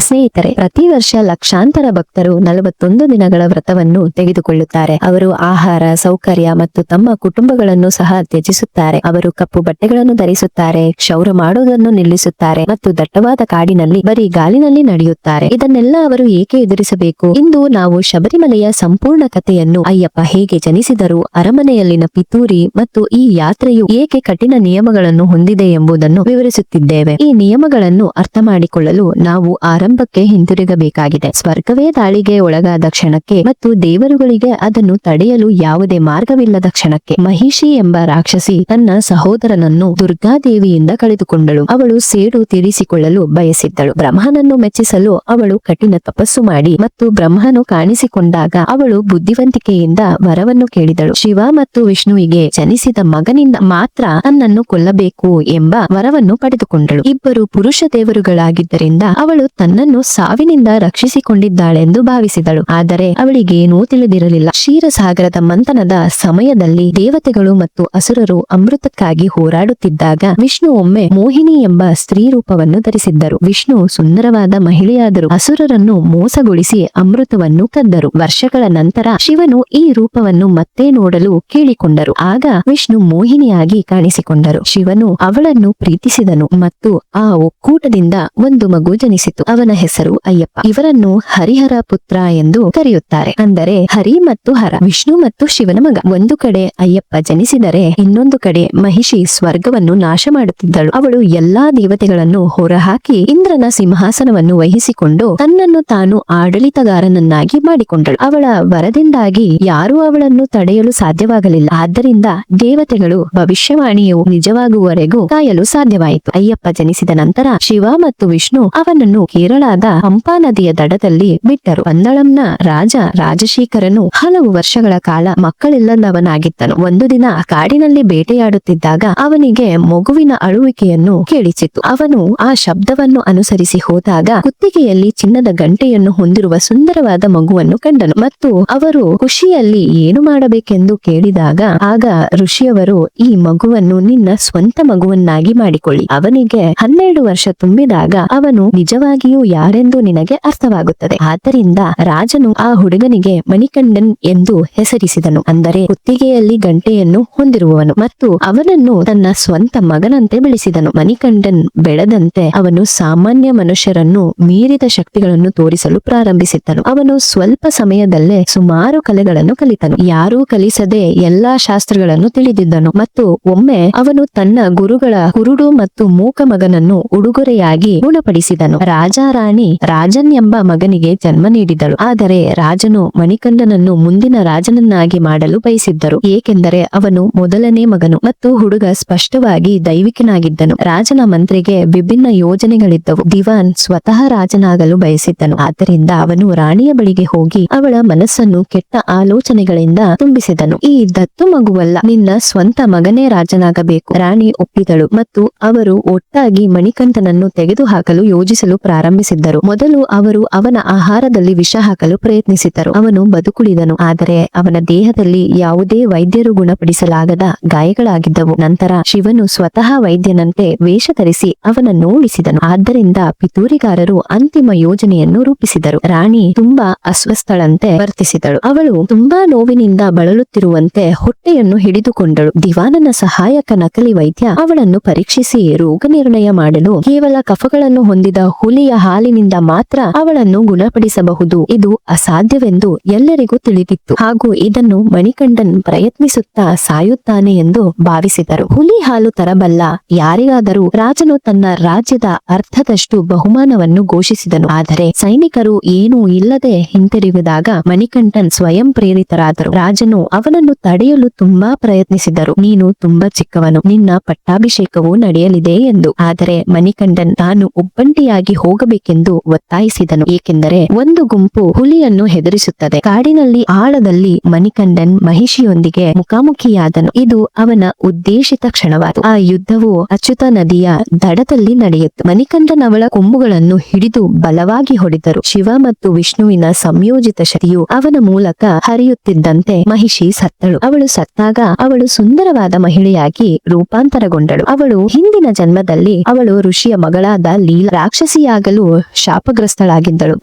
ಸ್ನೇಹಿತರೆ, ಪ್ರತಿ ವರ್ಷ ಲಕ್ಷಾಂತರ ಭಕ್ತರು 41 ದಿನಗಳ ವ್ರತವನ್ನು ತೆಗೆದುಕೊಳ್ಳುತ್ತಾರೆ. ಅವರು ಆಹಾರ, ಸೌಕರ್ಯ ಮತ್ತು ತಮ್ಮ ಕುಟುಂಬಗಳನ್ನು ಸಹ ತ್ಯಜಿಸುತ್ತಾರೆ. ಅವರು ಕಪ್ಪು ಬಟ್ಟೆಗಳನ್ನು ಧರಿಸುತ್ತಾರೆ, ಕ್ಷೌರ ಮಾಡುವುದನ್ನು ನಿಲ್ಲಿಸುತ್ತಾರೆ ಮತ್ತು ದಟ್ಟವಾದ ಕಾಡಿನಲ್ಲಿ ಬರೀ ಗಾಲಿನಲ್ಲಿ ನಡೆಯುತ್ತಾರೆ. ಇದನ್ನೆಲ್ಲ ಅವರು ಏಕೆ ಎದುರಿಸಬೇಕು? ಇಂದು ನಾವು ಶಬರಿಮಲೆಯ ಸಂಪೂರ್ಣ ಕಥೆಯನ್ನು, ಅಯ್ಯಪ್ಪ ಹೇಗೆ ಜನಿಸಿದರು, ಅರಮನೆಯಲ್ಲಿನ ಪಿತೂರಿ ಮತ್ತು ಈ ಯಾತ್ರೆಯು ಏಕೆ ಕಠಿಣ ನಿಯಮಗಳನ್ನು ಹೊಂದಿದೆ ಎಂಬುದನ್ನು ವಿವರಿಸುತ್ತಿದ್ದೇವೆ. ಈ ನಿಯಮಗಳನ್ನು ಅರ್ಥ ಮಾಡಿಕೊಳ್ಳಲು ನಾವು ಆರಂಭಕ್ಕೆ ಹಿಂತಿರುಗಬೇಕಾಗಿದೆ. ಸ್ವರ್ಗವೇ ದಾಳಿಗೆ ಒಳಗಾದ ಕ್ಷಣಕ್ಕೆ ಮತ್ತು ದೇವರುಗಳಿಗೆ ಅದನ್ನು ತಡೆಯಲು ಯಾವುದೇ ಮಾರ್ಗವಿಲ್ಲದ ಕ್ಷಣಕ್ಕೆ ಮಹಿಷಿ ಎಂಬ ರಾಕ್ಷಸಿ ತನ್ನ ಸಹೋದರನನ್ನು ದುರ್ಗಾದೇವಿಯಿಂದ ಕಳೆದುಕೊಂಡಳು. ಅವಳು ಸೇಡು ತೀರಿಸಿಕೊಳ್ಳಲು ಬಯಸಿದ್ದಳು. ಬ್ರಹ್ಮನನ್ನು ಮೆಚ್ಚಿಸಲು ಅವಳು ಕಠಿಣ ತಪಸ್ಸು ಮಾಡಿ ಮತ್ತು ಬ್ರಹ್ಮನು ಕಾಣಿಸಿಕೊಂಡಾಗ ಅವಳು ಬುದ್ಧಿವಂತಿಕೆಯಿಂದ ವರವನ್ನು ಕೇಳಿದಳು. ಶಿವ ಮತ್ತು ವಿಷ್ಣುವಿಗೆ ಜನಿಸಿದ ಮಗನಿಂದ ಮಾತ್ರ ತನ್ನನ್ನು ಕೊಲ್ಲಬೇಕು ಎಂಬ ವರವನ್ನು ಪಡೆದುಕೊಂಡಳು. ಇಬ್ಬರು ಪುರುಷ ದೇವರುಗಳಾಗಿದ್ದರಿಂದ ಅವಳು ತನ್ನನ್ನು ಸಾವಿನಿಂದ ರಕ್ಷಿಸಿಕೊಂಡಿದ್ದಾಳೆಂದು ಭಾವಿಸಿದಳು. ಆದರೆ ಅವಳಿಗೇನೂ ತಿಳಿದಿರಲಿಲ್ಲ. ಕ್ಷೀರಸಾಗರದ ಮಂಥನದ ಸಮಯದಲ್ಲಿ ದೇವತೆಗಳು ಮತ್ತು ಅಸುರರು ಅಮೃತಕ್ಕಾಗಿ ಹೋರಾಡುತ್ತಿದ್ದಾಗ ವಿಷ್ಣು ಒಮ್ಮೆ ಮೋಹಿನಿ ಎಂಬ ಸ್ತ್ರೀ ರೂಪವನ್ನು ಧರಿಸಿದ್ದರು. ವಿಷ್ಣು ಸುಂದರವಾದ ಮಹಿಳೆಯಾದರು. ಅಸುರರನ್ನು ಮೋಸಗೊಳಿಸಿ ಅಮೃತವನ್ನು ಕದ್ದರು. ವರ್ಷಗಳ ನಂತರ ಶಿವನು ಈ ರೂಪವನ್ನು ಮತ್ತೆ ನೋಡಲು ಕೇಳಿಕೊಂಡರು. ಆಗ ವಿಷ್ಣು ಮೋಹಿನಿಯಾಗಿ ಕಾಣಿಸಿಕೊಂಡರು. ಶಿವನು ಅವಳನ್ನು ಪ್ರೀತಿಸಿದನು ಮತ್ತು ಆ ಒಕ್ಕೂಟದಿಂದ ಒಂದು ಮಗು ಜನಿಸಿತು. ಅವನ ಹೆಸರು ಅಯ್ಯಪ್ಪ. ಇವರನ್ನು ಹರಿಹರ ಪುತ್ರ ಎಂದು ಕರೆಯುತ್ತಾರೆ. ಅಂದರೆ ಹರಿ ಮತ್ತು ಹರ, ವಿಷ್ಣು ಮತ್ತು ಶಿವನ ಮಗ. ಒಂದು ಕಡೆ ಅಯ್ಯಪ್ಪ ಜನಿಸಿದರೆ ಇನ್ನೊಂದು ಕಡೆ ಮಹಿಷಿ ಸ್ವರ್ಗವನ್ನು ನಾಶ ಮಾಡುತ್ತಿದ್ದಳು. ಅವಳು ಎಲ್ಲಾ ದೇವತೆಗಳನ್ನು ಹೊರಹಾಕಿ ಇಂದ್ರನ ಸಿಂಹಾಸನವನ್ನು ವಹಿಸಿಕೊಂಡು ತನ್ನನ್ನು ತಾನು ಆಡಳಿತಗಾರನನ್ನಾಗಿ ಮಾಡಿಕೊಂಡಳು. ಅವಳ ವರದಿಂದಾಗಿ ಯಾರೂ ಅವಳನ್ನು ತಡೆಯಲು ಸಾಧ್ಯವಾಗಲಿಲ್ಲ. ಆದ್ದರಿಂದ ದೇವತೆಗಳು ಭವಿಷ್ಯವಾಣಿಯು ನಿಜವಾಗುವವರೆಗೂ ಕಾಯಲು ಸಾಧ್ಯವಾಯಿತು. ಅಯ್ಯಪ್ಪ ಜನಿಸಿದ ನಂತರ ಶಿವ ಮತ್ತು ವಿಷ್ಣು ಅವನನ್ನು ಕೇರಳದ ಪಂಪಾ ನದಿಯ ದಡದಲ್ಲಿ ಬಿಟ್ಟರು. ಪಂದಳಂನ ರಾಜ ರಾಜಶೇಖರನು ಹಲವು ವರ್ಷಗಳ ಕಾಲ ಮಕ್ಕಳಿಲ್ಲದವನಾಗಿದ್ದನು. ಒಂದು ದಿನ ಕಾಡಿನಲ್ಲಿ ಬೇಟೆಯಾಡುತ್ತಿದ್ದಾಗ ಅವನಿಗೆ ಮಗುವಿನ ಅಳುವಿಕೆಯನ್ನು ಕೇಳಿಸಿತು. ಅವನು ಆ ಶಬ್ದವನ್ನು ಅನುಸರಿಸಿ ಹೋದಾಗ ಕುತ್ತಿಗೆಯಲ್ಲಿ ಚಿನ್ನದ ಗಂಟೆಯನ್ನು ಹೊಂದಿರುವ ಸುಂದರವಾದ ಮಗುವನ್ನು ಕಂಡನು. ಮತ್ತು ಅವರು ಖುಷಿಯಲ್ಲಿ ಏನು ಮಾಡಬೇಕೆಂದು ಕೇಳಿದಾಗ ಆಗ ಋಷಿಯವರು, ಈ ಮಗುವನ್ನು ನಿನ್ನ ಸ್ವಂತ ಮಗುವನ್ನಾಗಿ ಮಾಡಿಕೊಳ್ಳಿ. ಅವನಿಗೆ 12 ವರ್ಷ ತುಂಬಿದಾಗ ಅವನು ನಿಜವಾಗಿಯೂ ಯಾರೆಂದು ನಿನಗೆ ಅರ್ಥವಾಗುತ್ತದೆ. ಆದ್ದರಿಂದ ರಾಜನು ಆ ಹುಡುಗನಿಗೆ ಮಣಿಕಂಡನ್ ಎಂದು ಹೆಸರಿಸಿದನು. ಅಂದರೆ ಕುತ್ತಿಗೆಯಲ್ಲಿ ಗಂಟೆಯನ್ನು ಹೊಂದಿರುವವನು. ಮತ್ತು ಅವನನ್ನು ತನ್ನ ಸ್ವಂತ ಮಗನಂತೆ ಬೆಳೆಸಿದನು. ಮಣಿಕಂಡನ್ ಬೆಳೆದಂತೆ ಅವನು ಸಾಮಾನ್ಯ ಮನುಷ್ಯರನ್ನು ಮೀರಿದ ಶಕ್ತಿಗಳನ್ನು ತೋರಿಸಲು ಪ್ರಾರಂಭಿಸಿದ್ದನು. ಅವನು ಸ್ವಲ್ಪ ಸಮಯದಲ್ಲೇ ಸುಮಾರು ಕಲೆಗಳನ್ನು ಕಲಿತನು. ಯಾರೂ ಕಲಿಸದೆ ಎಲ್ಲಾ ಶಾಸ್ತ್ರಗಳನ್ನು ತಿಳಿದಿದ್ದನು. ಮತ್ತು ಒಮ್ಮೆ ಅವನು ತನ್ನ ಗುರುಗಳ ಕುರುಡು ಮತ್ತು ಮೂಕ ಮಗನನ್ನು ಉಡುಗೊರೆಯಾಗಿ ಗುಣಪಡಿಸಿದನು. ರಾಜಾರಾಣಿ ರಾಜನ್ ಎಂಬ ಮಗನಿಗೆ ಜನ್ಮ ನೀಡಿದಳು. ಆದರೆ ರಾಜನು ಮಣಿಕಂಡನನ್ನು ಮುಂದಿನ ರಾಜನನ್ನಾಗಿ ಮಾಡಲು ಬಯಸಿದ್ದರು. ಏಕೆಂದರೆ ಅವನು ಮೊದಲನೇ ಮಗನು ಮತ್ತು ಹುಡುಗ ಸ್ಪಷ್ಟವಾಗಿ ದೈವಿಕನಾಗಿದ್ದನು. ರಾಜನ ಮಂತ್ರಿಗೆ ವಿಭಿನ್ನ ಯೋಜನೆಗಳಿದ್ದವು. ದಿವಾನ್ ಸ್ವತಃ ರಾಜನಾಗಲು ಬಯಸಿದ್ದನು. ಆದ್ದರಿಂದ ಅವನು ರಾಣಿಯ ಬಳಿಗೆ ಹೋಗಿ ಅವಳ ಮನಸ್ಸನ್ನು ಕೆಟ್ಟ ಆಲೋಚನೆಗಳಿಂದ ತುಂಬಿಸಿದನು. ಈ ದತ್ತು ಮಗುವಲ್ಲ, ನಿನ್ನ ಸ್ವಂತ ಮಗನೇ ರಾಜನಾಗಬೇಕು. ರಾಣಿ ಒಪ್ಪಿದಳು ಮತ್ತು ಅವರು ಒಟ್ಟಾಗಿ ಮಣಿಕಂಠನನ್ನು ತೆಗೆದುಹಾಕಲು ಯೋಜಿಸಲು ಪ್ರಾರಂಭಿಸಿದ್ದರು. ಮೊದಲು ಅವರು ಅವನ ಆಹಾರದಲ್ಲಿ ವಿಷ ಹಾಕಲು ಪ್ರಯತ್ನಿಸಿದರು. ಅವನು ಬದುಕುಳಿದನು. ಆದರೆ ಅವನ ದೇಹದಲ್ಲಿ ಯಾವುದೇ ವೈದ್ಯರು ಗುಣಪಡಿಸಲಾಗದ ಗಾಯಗಳಾಗಿದ್ದವು. ನಂತರ ಶಿವನು ಸ್ವತಃ ವೈದ್ಯನಂತೆ ವೇಷ ಧರಿಸಿ ಅವನನ್ನು ಉಳಿಸಿದನು. ಆದ್ದರಿಂದ ಪಿತೂರಿಗಾರರು ಅಂತಿಮ ಯೋಜನೆಯನ್ನು ರೂಪಿಸಿದರು. ರಾಣಿ ತುಂಬಾ ಅಸ್ವಸ್ಥಳಂತೆ ವರ್ತಿಸಿದಳು. ಅವಳು ತುಂಬಾ ನೋವಿನಿಂದ ಬಳಲುತ್ತಿರುವಂತೆ ಹೊಟ್ಟೆಯನ್ನು ಹಿಡಿದುಕೊಂಡಳು. ದಿವಾನನ ಸಹಾಯಕ ನಕಲಿ ವೈದ್ಯ ಅವಳನ್ನು ಪರೀಕ್ಷಿಸಿ ರೋಗ ನಿರ್ಣಯ ಮಾಡಲು ಕೇವಲ ಕಫಗಳನ್ನು ಹೊಂದಿದ ಹುಲಿಯ ಹಾಲಿನಿಂದ ಮಾತ್ರ ಅವಳನ್ನು ಗುಣಪಡಿಸಬಹುದು. ಇದು ಅಸಾಧ್ಯವೆಂದು ಎಲ್ಲರಿಗೂ ತಿಳಿದಿತ್ತು. ಹಾಗೂ ಇದನ್ನು ಮಣಿಕಂಡನ್ ಪ್ರಯತ್ನಿಸುತ್ತಾ ಸಾಯುತ್ತಾನೆ ಎಂದು ಭಾವಿಸಿದರು. ಹುಲಿ ಹಾಲು ತರಬಲ್ಲ ಯಾರಿಗಾದರೂ ರಾಜನು ತನ್ನ ರಾಜ್ಯದ ಅರ್ಧದಷ್ಟು ಬಹುಮಾನವನ್ನು ಘೋಷಿಸಿದನು. ಆದರೆ ಸೈನಿಕರು ಏನೂ ಇಲ್ಲದೆ ಹಿಂತಿರುಗಿದಾಗ ಮಣಿಕಂಠನ್ ಸ್ವಯಂ ಪ್ರೇರಿತರಾದರು. ರಾಜನು ಅವನನ್ನು ತಡೆಯಲು ತುಂಬಾ ಪ್ರಯತ್ನಿಸಿದರು. ನೀನು ತುಂಬಾ ಚಿಕ್ಕವನು, ನಿನ್ನ ಪಟ್ಟಾಭಿಷೇಕವು ನಡೆಯಲಿದೆ ಎಂದು. ಆದರೆ ಮಣಿಕಂಠನ್ ತಾನು ಒಬ್ಬಂಟಿಯಾಗಿ ಹೋಗಬೇಕೆಂದು ಒತ್ತಾಯಿಸಿದನು. ಏಕೆಂದರೆ ಒಂದು ಗುಂಪು ಹುಲಿಯನ್ನು ಹೆದರಿಸುತ್ತದೆ. ಕಾಡಿನಲ್ಲಿ ಆಳದಲ್ಲಿ ಮಣಿಕಂಠನ್ ಮಹಿಷಿಯೊಂದಿಗೆ ಮುಖಾಮುಖಿಯಾದನು. ಇದು ಅವನ ಉದ್ದೇಶಿತ ಕ್ಷಣವಾಯಿತು. ಆ ಯುದ್ಧವು ಅಚ್ಯುತ ನದಿಯ ದಡದಲ್ಲಿ ನಡೆಯಿತು. ಮಣಿಕಂಠನ್ ಅವಳ ಕೊಂಬುಗಳನ್ನು ಹಿಡಿದು ಬಲವಾಗಿ ಹೊಡೆದರು. ಶಿವ ಮತ್ತು ವಿಷ್ಣುವಿನ ಸಂಯೋಜಿತ ಶಕ್ತಿಯು ಅವನ ಮೂಲಕ ಹರಿಯುತ್ತಿದ್ದಂತೆ ಮಹಿಷಿ ಸತ್ತಳು. ಅವಳು ಸತ್ತಾಗ ಅವಳು ಸುಂದರವಾದ ಮಹಿಳೆಯಾಗಿ ರೂಪಾಂತರಗೊಂಡಳು. ಅವಳು ಹಿಂದಿನ ಜನ್ಮದಲ್ಲಿ ಅವಳು ಋಷಿಯ ಮಗಳಾದ ಲೀಲಾ ರಾಕ್ಷಸಿಯಾಗಲು ಶಾಪಗ್ರಸ್ತಳಾಗಿದ್ದಳು.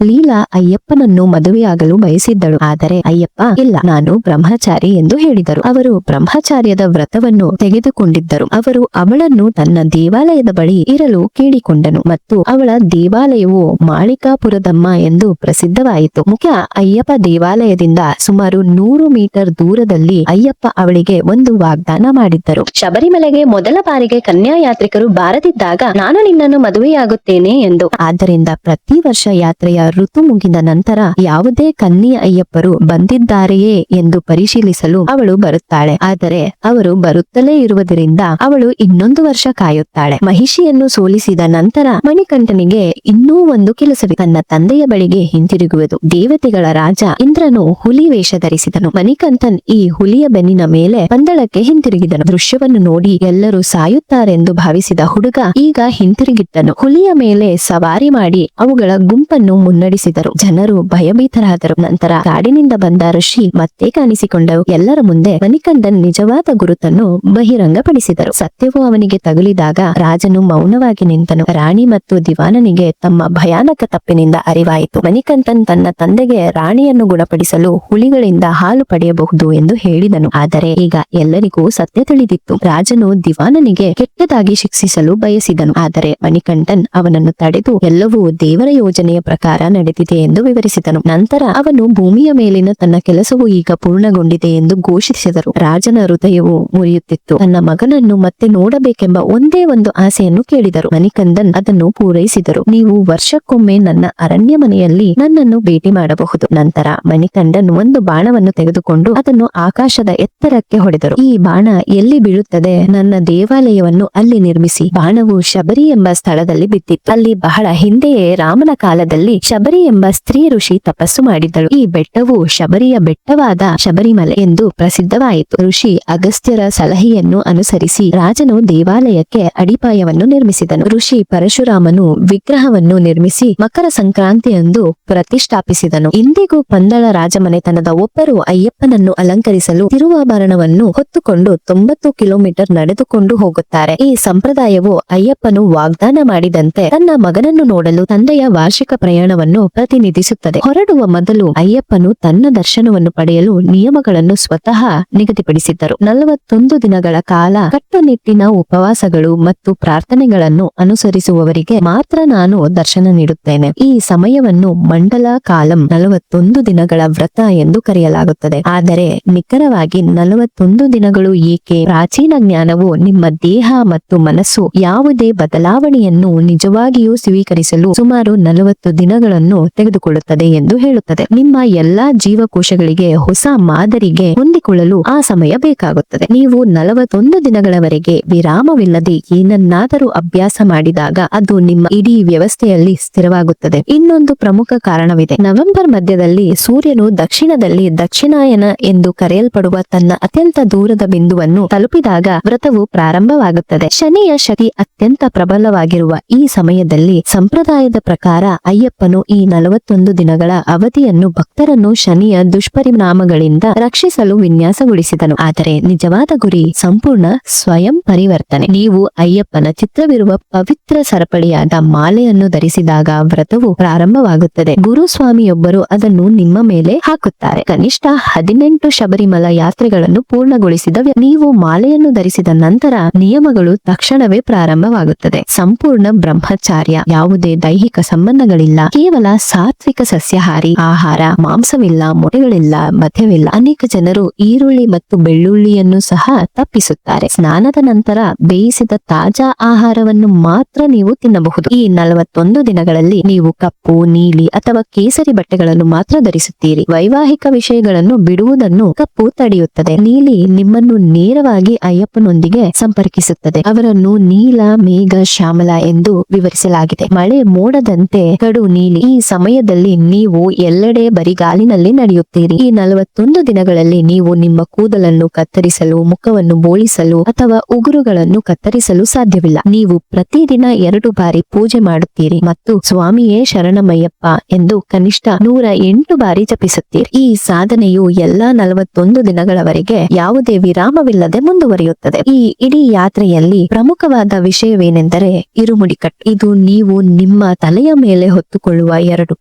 ಲೀಲಾ ಅಯ್ಯಪ್ಪನನ್ನು ಮದುವೆಯಾಗಲು ಬಯಸಿದ್ದಳು. ಆದರೆ ಅಯ್ಯಪ್ಪ ಇಲ್ಲ, ನಾನು ಬ್ರಹ್ಮಚಾರಿ ಎಂದು ಹೇಳಿದರು. ಅವರು ಬ್ರಹ್ಮಚಾರ್ಯದ ವ್ರತವನ್ನು ತೆಗೆದುಕೊಂಡಿದ್ದರು. ಅವರು ಅವಳನ್ನು ತನ್ನ ದೇವಾಲಯದ ಬಳಿ ಇರಲು ಕೇಳಿಕೊಂಡನು ಮತ್ತು ಅವಳ ದೇವಾಲಯವು ಮಾಳಿಕಾಪುರದಮ್ಮ ಎಂದು ಪ್ರಸಿದ್ಧವಾಯಿತು. ಮುಖ್ಯ ಅಯ್ಯಪ್ಪ ದೇವಾಲಯದಿಂದ ಸುಮಾರು 100 ಮೀಟರ್ ದೂರದಲ್ಲಿ ಅಯ್ಯಪ್ಪ ಅವಳಿಗೆ ಒಂದು ವಾಗ್ದಾನ ಮಾಡಿದ್ದರು. ಶಬರಿಮಲೆಗೆ ಮೊದಲ ಬಾರಿಗೆ ಕನ್ಯಾ ಯಾತ್ರಿಕರು ಬಾರದಿದ್ದಾಗ ನಾನು ನಿನ್ನನ್ನು ಮದುವೆಯಾಗುತ್ತೇನೆ ಎಂದು. ಆದ್ದರಿಂದ ಪ್ರತಿ ವರ್ಷ ಯಾತ್ರೆಯ ಋತು ಮುಗಿದ ನಂತರ ಯಾವುದೇ ಕನ್ಯಾ ಅಯ್ಯಪ್ಪರು ಬಂದಿದ್ದಾರೆಯೇ ಎಂದು ಪರಿಶೀಲಿಸಲು ಅವಳು ಬರುತ್ತಾಳೆ. ಆದರೆ ಅವರು ಬರುತ್ತಲೇ ಇರುವುದರಿಂದ ಅವಳು ಇನ್ನೊಂದು ವರ್ಷ ಕಾಯುತ್ತಾಳೆ. ಮಹಿಷಿಯನ್ನು ಸೋಲಿಸಿದ ನಂತರ ಮಣಿಕಂಠನಿಗೆ ಇನ್ನೂ ಒಂದು ಕೆಲಸವಿದೆ. ತನ್ನ ತಂದೆಯ ಬಳಿಗೆ ಹಿಂತಿರುಗುವುದು. ದೇವತೆಗಳ ರಾಜ ಇಂದ್ರನು ಹುಲಿ ವೇಷ ಧರಿಸಿದನು. ಮಣಿಕಂಠನ್ ಈ ಹುಲಿಯ ಬೆನ್ನಿನ ಮೇಲೆ ಪಂದಳಕ್ಕೆ ಹಿಂತಿರುಗಿದನು. ದೃಶ್ಯವನ್ನು ನೋಡಿ ಎಲ್ಲರೂ ಸಾಯುತ್ತಾರೆಂದು ಭಾವಿಸಿದ ಹುಡುಗ ಈಗ ಹಿಂತಿರುಗಿದ್ದನು. ಹುಲಿಯ ಮೇಲೆ ಸವಾರಿ ಮಾಡಿ ಅವುಗಳ ಗುಂಪನ್ನು ಮುನ್ನಡೆಸಿದರು. ಜನರು ಭಯಭೀತರಾದರು. ನಂತರ ಕಾಡಿನಿಂದ ಬಂದ ಋಷಿ ಮತ್ತೆ ಕಾಣಿಸಿಕೊಂಡರು. ಎಲ್ಲರ ಮುಂದೆ ಮಣಿಕಂಠನ್ ನಿಜವಾದ ಗುರುತನ್ನು ಬಹಿರಂಗಪಡಿಸಿದರು. ಸತ್ಯವು ಅವನಿಗೆ ತಗುಲಿದಾಗ ರಾಜನು ಮೌನವಾಗಿ ನಿಂತನು. ರಾಣಿ ಮತ್ತು ದಿವಾನನಿಗೆ ತಮ್ಮ ಭಯಾನಕ ತಪ್ಪಿನಿಂದ ಅರಿವಾಯಿತು. ಮಣಿಕಂಠನ್ ತನ್ನ ತಂದೆಗೆ ರಾಣಿಯನ್ನು ಗುಣಪಡಿಸಲು ಹುಲಿಗಳಿಂದ ಹಾಲು ಪಡೆಯಬಹುದು ಎಂದು ಹೇಳಿದನು. ಆದರೆ ಈಗ ಎಲ್ಲರಿಗೂ ಸತ್ಯ ತಿಳಿದಿತ್ತು. ರಾಜನು ದಿವಾನನಿಗೆ ಕೆಟ್ಟದಾಗಿ ಶಿಕ್ಷಿಸಲು ಬಯಸಿದನು. ಆದರೆ ಮಣಿಕಂಠನ್ ಅವನನ್ನು ತಡೆದು ಎಲ್ಲವೂ ದೇವರ ಯೋಜನೆಯ ಪ್ರಕಾರ ನಡೆದಿದೆ ಎಂದು ವಿವರಿಸಿದನು. ನಂತರ ಅವನು ಭೂಮಿಯ ಮೇಲಿನ ತನ್ನ ಕೆಲಸವು ಈಗ ಪೂರ್ಣಗೊಂಡಿದೆ ಎಂದು ಘೋಷಿಸಿದರು. ರಾಜನ ಹೃದಯವು ಮುರಿಯುತ್ತಿತ್ತು. ತನ್ನ ಮಗನನ್ನು ಮತ್ತೆ ನೋಡಬೇಕೆಂಬ ಒಂದೇ ಒಂದು ಆಸೆಯನ್ನು ಕೇಳಿದರು. ಮಣಿಕಂಠನ್ ಅದನ್ನು ಪೂರೈಸಿದರು. ನೀವು ವರ್ಷಕ್ಕೊಮ್ಮೆ ನನ್ನ ಅರಣ್ಯ ಮನೆಯಲ್ಲಿ ನನ್ನನ್ನು ಭೇಟಿ ಮಾಡಬಹುದು. ನಂತರ ಮಣಿಕಂಠನ್ ಒಂದು ಬಾಣವನ್ನು ತೆಗೆದುಕೊಂಡು ಅದನ್ನು ಆಕಾಶದ ಎತ್ತರಕ್ಕೆ ಹೊಡೆದರು. ಈ ಬಾಣ ಎಲ್ಲಿ ಬೀಳುತ್ತದೆ, ನನ್ನ ದೇವಾಲಯವನ್ನು ಅಲ್ಲಿ ನಿರ್ಮಿಸಿ. ಬಾಣವು ಶಬರಿ ಎಂಬ ಸ್ಥಳದಲ್ಲಿ ಬಿದ್ದಿತ್ತು. ಅಲ್ಲಿ ಬಹಳ ಹಿಂದೆಯೇ ರಾಮನ ಕಾಲದಲ್ಲಿ ಶಬರಿ ಎಂಬ ಸ್ತ್ರೀ ಋಷಿ ತಪಸ್ಸು ಮಾಡಿದ್ದಳು. ಈ ಬೆಟ್ಟವು ಶಬರಿಯ ಬೆಟ್ಟವಾದ ಶಬರಿಮಲೆ ಎಂದು ಪ್ರಸಿದ್ಧವಾಯಿತು. ಋಷಿ ಅಗಸ್ತ್ಯರ ಸಲಹೆಯನ್ನು ಅನುಸರಿಸಿ ರಾಜನು ದೇವಾಲಯಕ್ಕೆ ಅಡಿಪಾಯವನ್ನು ನಿರ್ಮಿಸಿದನು. ಋಷಿ ಪರಶುರಾಮನು ವಿಗ್ರಹವನ್ನು ನಿರ್ಮಿಸಿ ಮಕರ ಸಂಕ್ರಾಂತಿಯಂದು ಪ್ರತಿಷ್ಠಾಪಿಸಿದನು. ಇಂದಿಗೂ ಪಂದಳ ರಾಜಮನೆತನದ ಒಬ್ಬರು ಅಯ್ಯಪ್ಪನನ್ನು ಅಲಂಕರಿಸಲು ತಿರುವಾಭರಣವನ್ನು ಹೊತ್ತುಕೊಂಡು 90 ಕಿಲೋಮೀಟರ್ ನಡೆದುಕೊಂಡು ಹೋಗುತ್ತಾರೆ. ಈ ಸಂಪ್ರದಾಯವು ಅಯ್ಯಪ್ಪನು ವಾಗ್ದಾನ ಮಾಡಿದಂತೆ ತನ್ನ ಮಗನನ್ನು ನೋಡಲು ತಂದೆಯ ವಾರ್ಷಿಕ ಪ್ರಯಾಣವನ್ನು ಪ್ರತಿನಿಧಿಸುತ್ತದೆ. ಹೊರಡುವ ಮೊದಲು ಅಯ್ಯಪ್ಪನು ತನ್ನ ದರ್ಶನವನ್ನು ಪಡೆಯಲು ನಿಯಮಗಳನ್ನು ಸ್ವತಃ ನಿಗದಿಪಡಿಸಿದ್ದರು. 41 ದಿನಗಳ ಕಾಲ ಕಟ್ಟುನಿಟ್ಟಿನ ಉಪವಾಸಗಳು ಮತ್ತು ಪ್ರಾರ್ಥನೆಗಳನ್ನು ಅನುಸರಿಸುವವರಿಗೆ ಮಾತ್ರ ನಾನು ದರ್ಶನ ನೀಡುತ್ತೇನೆ. ಈ ಸಮಯವನ್ನು ಮಂಡಲ ಕಾಲಂ 41 ದಿನಗಳ ವ್ರತ ಎಂದು ಕರೆಯಲಾಗುತ್ತದೆ. ಆದರೆ ನಿಖರವಾಗಿ 41 ದಿನಗಳು ಏಕೆ? ಪ್ರಾಚೀನ ಜ್ಞಾನವು ನಿಮ್ಮ ದೇಹ ಮತ್ತು ಮನಸ್ಸು ಯಾವುದೇ ಬದಲಾವಣೆಯನ್ನು ನಿಜವಾಗಿಯೂ ಸ್ವೀಕರಿಸಲು ಸುಮಾರು 40 ದಿನಗಳನ್ನು ತೆಗೆದುಕೊಳ್ಳುತ್ತದೆ ಎಂದು ಹೇಳುತ್ತದೆ. ನಿಮ್ಮ ಎಲ್ಲಾ ಜೀವಕೋಶಗಳಿಗೆ ಹೊಸ ಮಾದರಿಗೆ ಹೊಂದಿಕೊಳ್ಳಲು ಆ ಸಮಯ ಬೇಕಾಗುತ್ತದೆ. ನೀವು 41 ದಿನಗಳವರೆಗೆ ವಿರಾಮವಿಲ್ಲದೆ ಏನನ್ನಾದರೂ ಅಭ್ಯಾಸ ಮಾಡಿದಾಗ ಅದು ನಿಮ್ಮ ಇಡೀ ವ್ಯವಸ್ಥೆಯಲ್ಲಿ ಸ್ಥಿರವಾಗುತ್ತದೆ. ಇನ್ನೊಂದು ಪ್ರಮುಖ ಕಾರಣವಿದೆ. ನವೆಂಬರ್ ಮಧ್ಯದಲ್ಲಿ ಸೂರ್ಯನು ದಕ್ಷಿಣದಲ್ಲಿ ದಕ್ಷಿಣಾಯನ ಎಂದು ಕರೆಯಲ್ಪಡುವ ತನ್ನ ಅತ್ಯಂತ ದೂರದ ಬಿಂದುವನ್ನು ತಲುಪಿದಾಗ ವ್ರತವು ಪ್ರಾರಂಭವಾಗುತ್ತದೆ. ಶನಿಯ ಶಕ್ತಿ ಅತ್ಯಂತ ಪ್ರಬಲವಾಗಿರುವ ಈ ಸಮಯದಲ್ಲಿ ಸಂಪ್ರದಾಯದ ಪ್ರಕಾರ ಅಯ್ಯಪ್ಪನು ಈ 41 ದಿನಗಳ ಅವಧಿಯನ್ನು ಭಕ್ತರನ್ನು ಶನಿಯ ದುಷ್ಪರಿಣಾಮಗಳಿಂದ ರಕ್ಷಿಸಲು ವಿನ್ಯಾಸಗೊಳಿಸಿದನು. ಆದರೆ ನಿಜವಾದ ಗುರಿ ಸಂಪೂರ್ಣ ಸ್ವಯಂ ಪರಿವರ್ತನೆ. ನೀವು ಅಯ್ಯಪ್ಪನ ಚಿತ್ರವಿರುವ ಪವಿತ್ರ ಸರಪಳಿಯಾದ ಮಾಲೆಯನ್ನು ಧರಿಸಿದಾಗ ವ್ರತವು ಪ್ರಾರಂಭವಾಗುತ್ತದೆ. ಗುರುಸ್ವಾಮಿಯೊಬ್ಬರು ಅದನ್ನು ನಿಮ್ಮ ಮೇಲೆ ಹಾಕುತ್ತಾರೆ. ಕನಿಷ್ಠ 18 ಶಬರಿಮಲ ಯಾತ್ರೆಗಳನ್ನು ಪೂರ್ಣಗೊಳಿಸಿದ ನೀವು ಮಾಲೆಯನ್ನು ಧರಿಸಿದ ನಂತರ ನಿಯಮಗಳು ತಕ್ಷಣವೇ ಪ್ರಾರಂಭವಾಗುತ್ತದೆ. ಸಂಪೂರ್ಣ ಬ್ರಹ್ಮಚಾರ್ಯ, ಯಾವುದೇ ದೈಹಿಕ ಸಂಬಂಧಗಳಿಲ್ಲ, ಕೇವಲ ಸಾತ್ವಿಕ ಸಸ್ಯಾಹಾರಿ ಆಹಾರ, ಮಾಂಸವಿಲ್ಲ, ಮೊಟ್ಟೆಗಳಿಲ್ಲ, ಮದ್ಯವಿಲ್ಲ. ಅನೇಕ ಜನರು ಈರುಳ್ಳಿ ಮತ್ತು ಬೆಳ್ಳುಳ್ಳಿಯನ್ನು ಸಹ ತಪ್ಪಿಸುತ್ತಾರೆ. ಸ್ನಾನದ ನಂತರ ಬೇಯಿಸಿದ ತಾಜಾ ಆಹಾರವನ್ನು ಮಾತ್ರ ನೀವು ತಿನ್ನಬಹುದು. ಈ 41 ದಿನಗಳಲ್ಲಿ ನೀವು ಕಪ್ಪು, ನೀಲಿ ಅಥವಾ ಕೇಸರಿ ಬಟ್ಟೆಗಳನ್ನು ಮಾತ್ರ ಧರಿಸುತ್ತೀರಿ. ವೈವಾಹಿಕ ವಿಷಯಗಳನ್ನು ಬಿಡುವುದನ್ನು ಕಪ್ಪು ತಡೆಯುತ್ತದೆ. ನೀಲಿ ನಿಮ್ಮನ್ನು ನೇರವಾಗಿ ಅಯ್ಯಪ್ಪನೊಂದಿಗೆ ಸಂಪರ್ಕಿಸುತ್ತದೆ. ಅವರನ್ನು ನೀಲ, ಮೇಘ, ಶ್ಯಾಮಲ ಎಂದು ವಿವರಿಸಲಾಗಿದೆ. ಮಳೆ ಮೋಡದಂತೆ ಕಡು ನೀಲಿ. ಈ ಸಮಯದಲ್ಲಿ ನೀವು ಎಲ್ಲೆಡೆ ಬರಿಗಾಲಿನಲ್ಲಿ ನಡೆಯುತ್ತೀರಿ. ಈ 41 ದಿನಗಳಲ್ಲಿ ನೀವು ನಿಮ್ಮ ಕೂದಲನ್ನು ಕತ್ತರಿಸಲು, ಮುಖವನ್ನು ಬೋಳಿಸಲು ಅಥವಾ ಉಗುರುಗಳನ್ನು ಕತ್ತರಿಸಲು ಸಾಧ್ಯವಿಲ್ಲ. ನೀವು ಪ್ರತಿದಿನ 2 ಬಾರಿ ಪೂಜೆ ಮಾಡುತ್ತೀರಿ ಮತ್ತು ಸ್ವಾಮಿಯೇ ಶರಣಮಯ್ಯಪ್ಪ ಎಂದು ಕನಿಷ್ಠ 108 ಬಾರಿ ಜಪಿಸುತ್ತೀರಿ. ಈ ಸಾಧನೆಯು ಎಲ್ಲಾ 41 ದಿನಗಳವರೆಗೆ ಯಾವುದೇ ವಿರಾಮವಿಲ್ಲದೆ ಮುಂದುವರಿಯುತ್ತದೆ. ಈ ಇಡೀ ಯಾತ್ರೆಯಲ್ಲಿ ಪ್ರಮುಖವಾದ ವಿಷಯವೇನೆಂದರೆ ಇರುಮುಡಿ ಕಟ್ಟು. ಇದು ನೀವು ನಿಮ್ಮ ತಲೆಯ ಮೇಲೆ ಹೊತ್ತುಕೊಳ್ಳುವ 2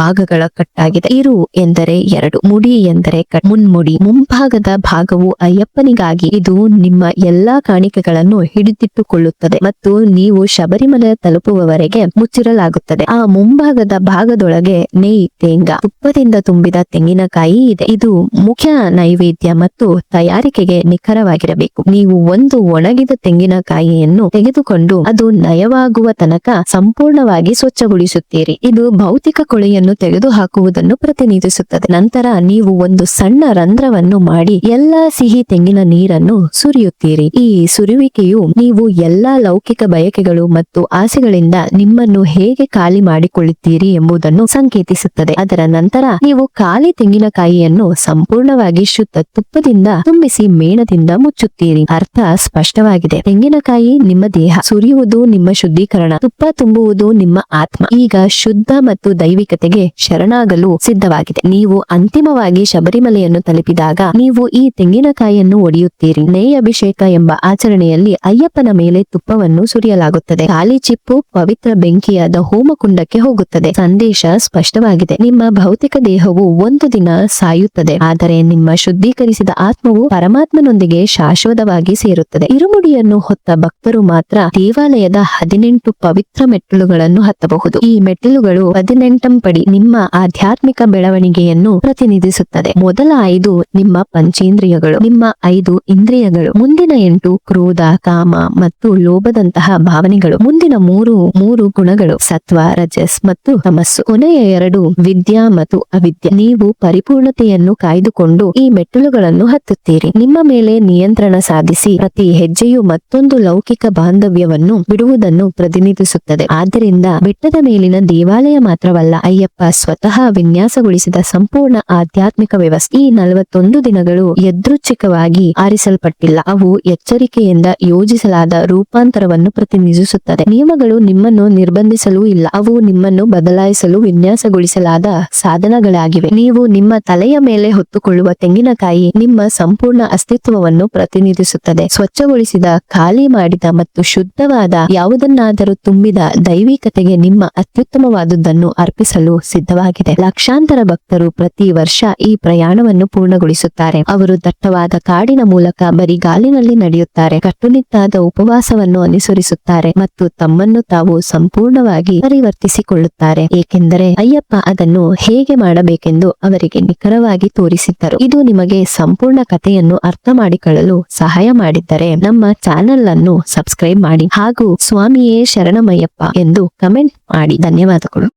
ಭಾಗಗಳ ಕಟ್ಟಾಗಿದೆ. ಇರು ಎಂದರೆ 2, ಮುಡಿ ಎಂದರೆ ಮುನ್ಮುಡಿ. ಮುಂಭಾಗದ ಭಾಗವು ಅಯ್ಯಪ್ಪನಿಗಾಗಿ. ಇದು ನಿಮ್ಮ ಎಲ್ಲಾ ಕಾಣಿಕೆಗಳನ್ನು ಹಿಡಿದಿಟ್ಟುಕೊಳ್ಳುತ್ತದೆ ಮತ್ತು ನೀವು ಶಬರಿಮಲೆ ತಲುಪುವವರೆಗೆ ಮುಚ್ಚಿರಲಾಗುತ್ತದೆ. ಆ ಮುಂಭಾಗದ ಭಾಗದೊಳಗೆ ನೆಯ್, ತೇಂಗಾ, ತುಪ್ಪದಿಂದ ತುಂಬಿದ ತೆಂಗಿನಕಾಯಿ ಇದೆ. ಇದು ಮುಖ್ಯ ನೈವೇದ್ಯ ಮತ್ತು ತಯಾರಿಕೆಗೆ ನಿಖರವಾಗಿರಬೇಕು. ನೀವು ಒಂದು ಒಣಗಿದ ತೆಂಗಿನಕಾಯಿಯನ್ನು ತೆಗೆದುಕೊಂಡು ಅದು ನಯವಾಗುವ ತನಕ ಸಂಪೂರ್ಣವಾಗಿ ಸ್ವಚ್ಛಗೊಳಿಸುತ್ತೀರಿ. ಇದು ಭೌತಿಕ ಕೊಳೆಯನ್ನು ತೆಗೆದುಹಾಕುವುದನ್ನು ಪ್ರತಿನಿಧಿಸುತ್ತದೆ. ನಂತರ ನೀವು ಒಂದು ಸಣ್ಣ ರಂಧ್ರವನ್ನು ಮಾಡಿ ಎಲ್ಲಾ ಸಿಹಿ ತೆಂಗಿನ ನೀರನ್ನು ಸುರಿಯುತ್ತೀರಿ. ಈ ಸುರಿಯುವಿಕೆಯು ನೀವು ಎಲ್ಲಾ ಲೌಕಿಕ ಬಯಕೆಗಳು ಮತ್ತು ಆಸೆಗಳಿಂದ ನಿಮ್ಮನ್ನು ಹೇಗೆ ಖಾಲಿ ಮಾಡಿಕೊಳ್ಳುತ್ತೀರಿ ಎಂಬುದನ್ನು ಸಂಕೇತಿಸುತ್ತದೆ. ಅದರ ನಂತರ ನೀವು ಖಾಲಿ ತೆಂಗಿನಕಾಯಿಯನ್ನು ಸಂಪೂರ್ಣವಾಗಿ ಶುದ್ಧ ತುಪ್ಪದಿಂದ ತುಂಬಿಸಿ ಮೇಣದಿಂದ ಮುಚ್ಚುತ್ತೀರಿ. ಅರ್ಥ ಸ್ಪಷ್ಟವಾಗಿದೆ. ತೆಂಗಿನಕಾಯಿ ನಿಮ್ಮ ದೇಹ, ಸುರಿಯುವುದು ನಿಮ್ಮ ಶುದ್ಧೀಕರಣ, ತುಪ್ಪ ತುಂಬುವುದು ನಿಮ್ಮ ಆತ್ಮ. ಈಗ ಶುದ್ಧ ಮತ್ತು ದೈವಿಕತೆಗೆ ಶರಣಾಗಲು ಸಿದ್ಧವಾಗಿದೆ. ನೀವು ಅಂತಿಮವಾಗಿ ಶಬರಿಮಲೆಯನ್ನು ತಲುಪಿದಾಗ ನೀವು ಈ ತೆಂಗಿನಕಾಯಿಯನ್ನು ಒಡೆಯುತ್ತೀರಿ. ನೇಯ್ ಅಭಿಷೇಕ ಎಂಬ ಆಚರಣೆಯಲ್ಲಿ ಅಯ್ಯಪ್ಪನ ಮೇಲೆ ತುಪ್ಪವನ್ನು ಸುರಿಯಲಾಗುತ್ತದೆ. ಖಾಲಿ ಚಿಪ್ಪು ಪವಿತ್ರ ಬೆಂಕಿಯಾದ ಹೋಮಕುಂಡಕ್ಕೆ ಹೋಗುತ್ತದೆ. ಸಂದೇಶ ಸ್ಪಷ್ಟವಾಗಿದೆ. ನಿಮ್ಮ ಭೌತಿಕ ದೇಹವು ಒಂದು ದಿನ ಸಾಯುತ್ತದೆ, ಆದರೆ ನಿಮ್ಮ ಶುದ್ಧೀಕರಿಸಿದ ಆತ್ಮವು ಪರಮಾತ್ಮನೊಂದಿಗೆ ಶಾಶ್ವತವಾಗಿ ಸೇರುತ್ತದೆ. ಇರುಮುಡಿಯನ್ನು ಹೊತ್ತ ಭಕ್ತರು ಮಾತ್ರ ದೇವಾಲಯದ 18 ಪವಿತ್ರ ಮೆಟ್ಟಿಲುಗಳನ್ನು ಹತ್ತಬಹುದು. ಈ ಮೆಟ್ಟಿಲುಗಳು 18ಂ ಪಡಿ ನಿಮ್ಮ ಆಧ್ಯಾತ್ಮಿಕ ಬೆಳವಣಿಗೆಯನ್ನು ಪ್ರತಿನಿಧಿಸುತ್ತದೆ. ಮೊದಲ 5 ನಿಮ್ಮ ಪಂಚೇಂದ್ರಿಯಗಳು, ನಿಮ್ಮ 5 ಇಂದ್ರಿಯಗಳು. ಮುಂದಿನ 8 ಕ್ರೋಧ, ಕಾಮ ಮತ್ತು ಲೋಭದಂತಹ ಭಾವನೆಗಳು. ಮುಂದಿನ 3 ಗುಣಗಳು, ಸತ್ವ, ರಜಸ್ ಮತ್ತು ತಮಸ್ಸು. ಕೊನೆಯ 2 ವಿದ್ಯಾ ಮತ್ತು ಅವಿದ್ಯೆ. ನೀವು ಪರಿಪೂರ್ಣತೆಯನ್ನು ಕಾಯ್ದುಕೊಂಡು ಈ ಮೆಟ್ಟಿಲುಗಳನ್ನು ಹತ್ತುತ್ತೀರಿ. ನಿಮ್ಮ ಮೇಲೆ ನಿಯಂತ್ರಣ ಸಾಧಿಸಿ ಪ್ರತಿ ಹೆಜ್ಜೆಯು ಮತ್ತೊಂದು ಲೌಕಿಕ ಬಾಂಧವ್ಯವನ್ನು ಬಿಡುವುದನ್ನು ಪ್ರತಿನಿಧಿಸುತ್ತದೆ. ಆದ್ದರಿಂದ ಬೆಟ್ಟದ ಮೇಲಿನ ದೇವಾಲಯ ಮಾತ್ರವಲ್ಲ, ಅಯ್ಯಪ್ಪ ಸ್ವತಃ ವಿನ್ಯಾಸಗೊಳಿಸಿದ ಸಂಪೂರ್ಣ ಆಧ್ಯಾತ್ಮಿಕ ವ್ಯವಸ್ಥೆ. ಈ 41 ದಿನಗಳು ಯಾದೃಚ್ಛಿಕವಾಗಿ ಆರಿಸಲ್ಪಟ್ಟಿಲ್ಲ. ಅವು ಎಚ್ಚರಿಕೆಯಿಂದ ಯೋಜಿಸಲಾದ ರೂಪಾಂತರವನ್ನು ಪ್ರತಿನಿಧಿಸುತ್ತದೆ. ನಿಯಮಗಳು ನಿಮ್ಮನ್ನು ನಿರ್ಬಂಧಿಸಲೂ ಇಲ್ಲ, ಅವು ನಿಮ್ಮನ್ನು ಬದಲಾಯಿಸಲು ವಿನ್ಯಾಸಗೊಳಿಸಲಾದ ಸಾಧನಗಳಾಗಿವೆ. ನೀವು ನಿಮ್ಮ ತಲೆಯ ಮೇಲೆ ಹೊತ್ತುಕೊಳ್ಳುವ ತೆಂಗಿನಕಾಯಿ ನಿಮ್ಮ ಸಂಪೂರ್ಣ ಅಸ್ತಿತ್ವವನ್ನು ಪ್ರತಿನಿಧಿಸುತ್ತದೆ. ಸ್ವಚ್ಛಗೊಳಿಸಿದ, ಖಾಲಿ ಮಾಡಿದ ಮತ್ತು ಶುದ್ಧವಾದ ಯಾವುದನ್ನಾದರೂ ತುಂಬಿದ ದೈವಿಕತೆಗೆ ನಿಮ್ಮ ಅತ್ಯುತ್ತಮವಾದುದನ್ನು ಅರ್ಪಿಸಲು ಸಿದ್ಧವಾಗಿದೆ. ಲಕ್ಷಾಂತರ ಭಕ್ತರು ಪ್ರತಿ ವರ್ಷ ಈ ಪ್ರಯಾಣವನ್ನು ಪೂರ್ಣಗೊಳಿಸುತ್ತಾರೆ. ಅವರು ದಟ್ಟವಾದ ಕಾಡಿನ ಮೂಲಕ ಬರಿಗಾಲಿನಲ್ಲಿ ನಡೆಯುತ್ತಾರೆ, ಕಟ್ಟುನಿಟ್ಟಾದ ಉಪವಾಸವನ್ನು ಅನುಸರಿಸುತ್ತಾರೆ ಮತ್ತು ತಮ್ಮನ್ನು ತಾವು ಸಂಪೂರ್ಣವಾಗಿ ಪರಿವರ್ತಿಸಿಕೊಳ್ಳುತ್ತಾರೆ, ಏಕೆಂದರೆ ಅಯ್ಯಪ್ಪ ಅದನ್ನು ಹೇಗೆ ಮಾಡಬೇಕೆಂದು ಅವರಿಗೆ ನಿಖರವಾಗಿ ತೋರಿಸಿದ್ದರು. ಇದು ನಿಮಗೆ ಸಂಪೂರ್ಣ ಕಥೆಯನ್ನು ಅರ್ಥ ಮಾಡಿಕೊಳ್ಳಲು ಸಹಾಯ ಮಾಡಿದ್ದರೆ ನಮ್ಮ ಚಾನೆಲ್ ಅನ್ನು ಸಬ್ಸ್ಕ್ರೈಬ್ ಮಾಡಿ ಹಾಗೂ ಸ್ವಾಮಿಯೇ ಶರಣಮಯ್ಯಪ್ಪ ಎಂದು ಕಮೆಂಟ್ ಮಾಡಿ. ಧನ್ಯವಾದಗಳು.